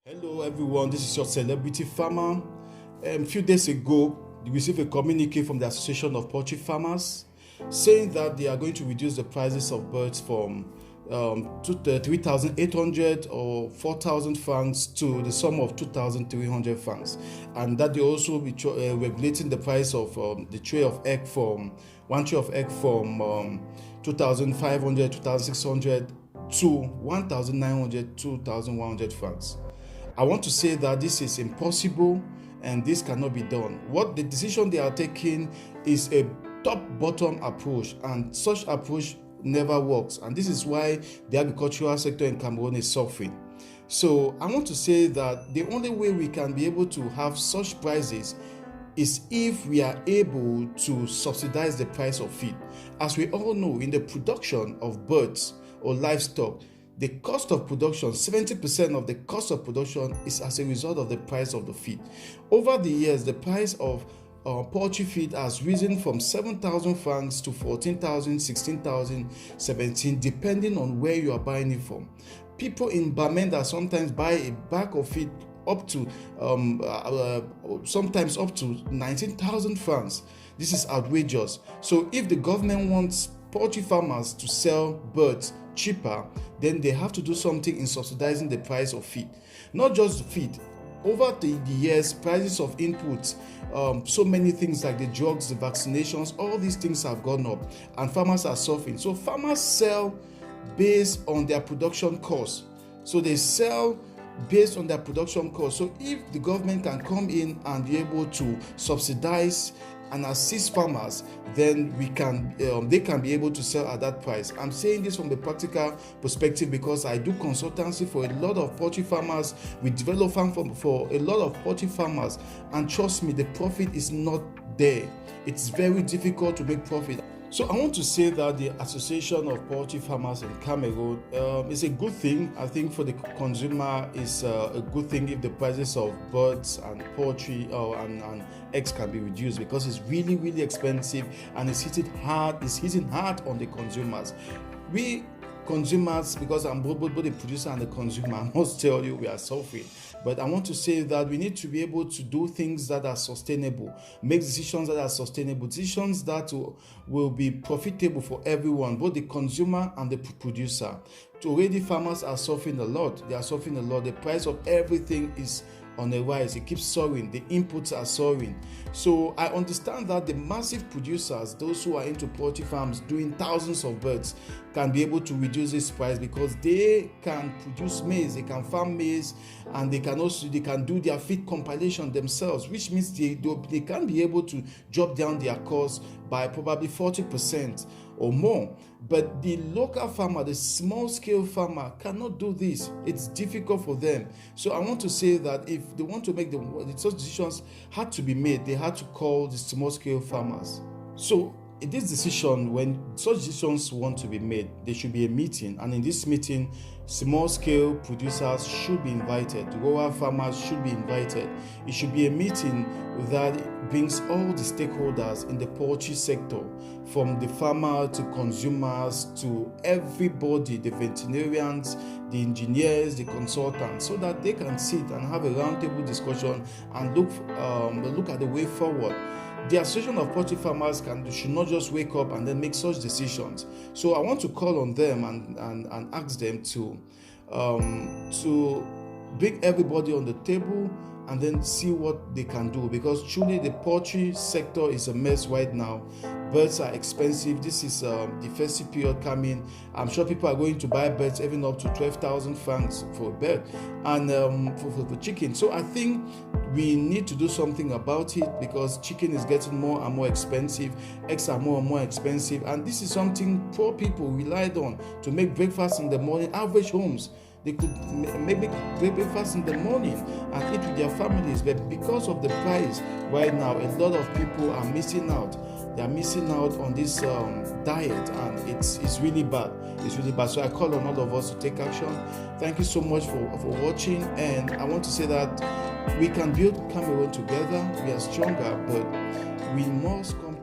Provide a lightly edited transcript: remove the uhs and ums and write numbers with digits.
Hello everyone, this is your celebrity farmer. A few days ago, we received a communique from the Association of Poultry Farmers saying that they are going to reduce the prices of birds from 3,800 or 4,000 francs to the sum of 2,300 francs, and that they also be regulating the price of the tray of egg from one tray of egg from 2,500, 2,600 to 1,900, 2,100 francs. I want to say that this is impossible and this cannot be done. What the decision they are taking is a top-bottom approach, and such approach never works. And this is why the agricultural sector in Cameroon is suffering. So I want to say that the only way we can be able to have such prices is if we are able to subsidize the price of feed. As we all know, in the production of birds or livestock, the cost of production, 70% of the cost of production is as a result of the price of the feed. Over the years, the price of poultry feed has risen from 7,000 francs to 14,000, 16,000, 17,000, depending on where you are buying it from. People in Bamenda sometimes buy a bag of feed up to sometimes up to 19,000 francs. This is outrageous. So if the government wants poultry farmers to sell birds cheaper, then they have to do something in subsidizing the price of feed. Not just feed. Over the years, prices of inputs, so many things like the drugs, the vaccinations, all these things have gone up and farmers are suffering. So farmers sell based on their production costs. So they sell based on their production costs. So if the government can come in and be able to subsidize and assist farmers, then they can be able to sell at that price. I'm saying this from the practical perspective because I do consultancy for a lot of poultry farmers. We develop farm for a lot of poultry farmers, and trust me, the profit is not there. It's very difficult to make profit. So I want to say that the Association of Poultry Farmers in Cameroon is a good thing. I think for the consumer, it's a good thing if the prices of birds and poultry and eggs can be reduced, because it's really, really expensive and it's hitting hard on the consumers. We consumers, because I'm both the producer and the consumer, I must tell you we are suffering. But I want to say that we need to be able to do things that are sustainable, make decisions that are sustainable, decisions that will be profitable for everyone, both the consumer and the producer. Already farmers are suffering a lot. They are suffering a lot. The price of everything is on the rise. It keeps soaring. The inputs are soaring. So I understand that the massive producers, those who are into poultry farms doing thousands of birds, can be able to reduce this price because they can produce maize, they can farm maize, and they can do their feed compilation themselves, which means they can be able to drop down their costs by probably 40% or more. But the local farmer, the small scale farmer, cannot do this. It's difficult for them. So I want to say that if they want to make such decisions had to be made, they had to call the small scale farmers. So in this decision, when such decisions want to be made, there should be a meeting, and in this meeting, small scale producers should be invited, rural farmers should be invited. It should be a meeting that brings all the stakeholders in the poultry sector, from the farmer to consumers to everybody, the veterinarians, the engineers, the consultants, so that they can sit and have a roundtable discussion and look at the way forward. The Association of Poultry Farmers should not just wake up and then make such decisions. So I want to call on them and ask them to bring everybody on the table and then see what they can do, because truly the poultry sector is a mess right now. Birds are expensive. This is the festive period coming. I'm sure people are going to buy birds even up to 12,000 francs for a bird, and for chicken. So I think we need to do something about it, because chicken is getting more and more expensive, eggs are more and more expensive, and this is something poor people relied on to make breakfast in the morning. Average homes, they could maybe breakfast in the morning and eat with their families, but because of the price right now, a lot of people are missing out. They are missing out on this diet, and it's really bad. It's really bad. So I call on all of us to take action. Thank you so much for watching, and I want to say that we can build Cameroon together. We are stronger, but we must come